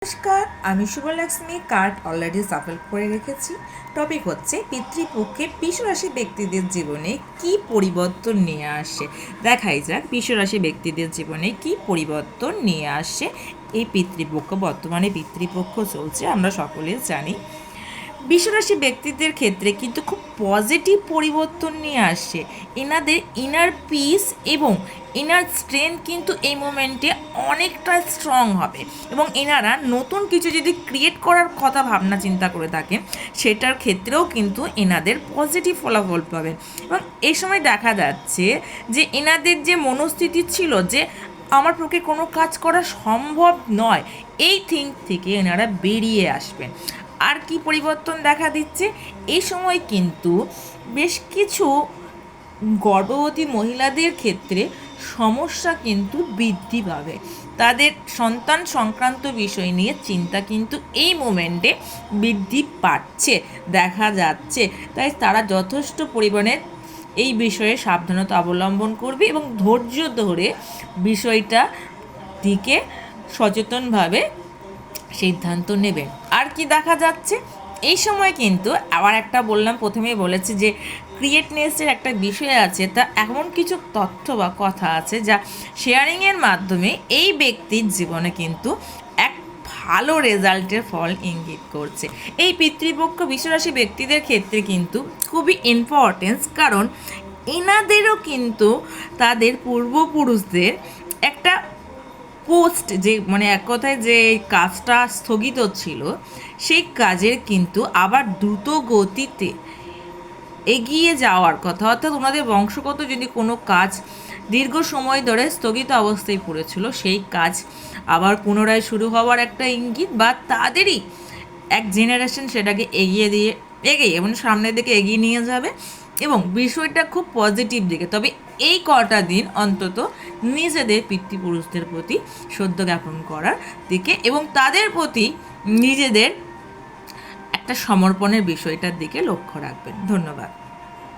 নমস্কার, আমি Subhalakshmi. Card already Shuffle করে রেখেছি। টপিক হচ্ছে পিতৃপক্ষে বৃষরাশি ব্যক্তিদের জীবনে কি পরিবর্তন নিয়ে আসে। দেখাই যাক বৃষরাশি ব্যক্তিদের জীবনে কি পরিবর্তন নিয়ে আসে এই পিতৃপক্ষ। বর্তমানে পিতৃপক্ষ চলছে, আমরা সকলে জানি। বৃষরাশি ব্যক্তিদের ক্ষেত্রে কিন্তু খুব পজিটিভ পরিবর্তন নিয়ে আসছে। এনাদের ইনার পিস এবং ইনার স্ট্রেংথ কিন্তু এই মোমেন্টে অনেকটা স্ট্রং হবে, এবং এনারা নতুন কিছু যদি ক্রিয়েট করার কথা ভাবনা চিন্তা করে থাকেন সেটার ক্ষেত্রেও কিন্তু এনাদের পজিটিভ ফলাফল পাবেন। এবং এই সময় দেখা যাচ্ছে যে এনাদের যে মনস্থিতি ছিল যে আমার পক্ষে কোনো কাজ করা সম্ভব নয়, এই থিঙ্ক থেকে এনারা বেরিয়ে আসবেন। আর কি পরিবর্তন দেখা দিচ্ছে এই সময় কিন্তু বেশ কিছু গর্ভবতী মহিলাদের ক্ষেত্রে সমস্যা কিন্তু বৃদ্ধি পাবে। তাদের সন্তান সংক্রান্ত বিষয় নিয়ে চিন্তা কিন্তু এই মোমেন্টে বৃদ্ধি পাচ্ছে দেখা যাচ্ছে। তাই তারা যথেষ্ট পরিমাণে এই বিষয়ে সাবধানতা অবলম্বন করবে এবং ধৈর্য ধরে বিষয়টা দিকে সচেতনভাবে সিদ্ধান্ত নেবেন। আর কি দেখা যাচ্ছে এই সময় কিন্তু আবার একটা বললাম, প্রথমেই বলেছি যে ক্রিয়েটনেসের একটা বিষয় আছে, তা এমন কিছু তথ্য বা কথা আছে যা শেয়ারিংয়ের মাধ্যমে এই ব্যক্তির জীবনে কিন্তু এক ভালো রেজাল্টের ফল ইঙ্গিত করছে। এই পিতৃপক্ষ বৃষরাশি ব্যক্তিদের ক্ষেত্রে কিন্তু খুবই ইম্পর্টেন্স, কারণ এনাদেরও কিন্তু তাদের পূর্বপুরুষদের একটা পোস্ট যে মানে এক কথায় যে কাজটা স্থগিত ছিল সেই কাজের কিন্তু আবার দ্রুত গতিতে এগিয়ে যাওয়ার কথা, অর্থাৎ ওনাদের বংশগত যদি কোনো কাজ দীর্ঘ সময় ধরে স্থগিত অবস্থায় পড়েছিল সেই কাজ আবার পুনরায় শুরু হওয়ার একটা ইঙ্গিত, বা তাদেরই এক জেনারেশন সেটাকে এগিয়ে এবং সামনের দিকে এগিয়ে নিয়ে যাবে, এবং বিষয়টা খুব পজিটিভ দিকে। তবে এই কটা দিন অন্তত নিজেদের পিতৃপুরুষদের প্রতি শ্রদ্ধা জ্ঞাপন করার দিকে এবং তাদের প্রতি নিজেদের একটা সমর্পণের বিষয়টার দিকে লক্ষ্য রাখবেন। ধন্যবাদ।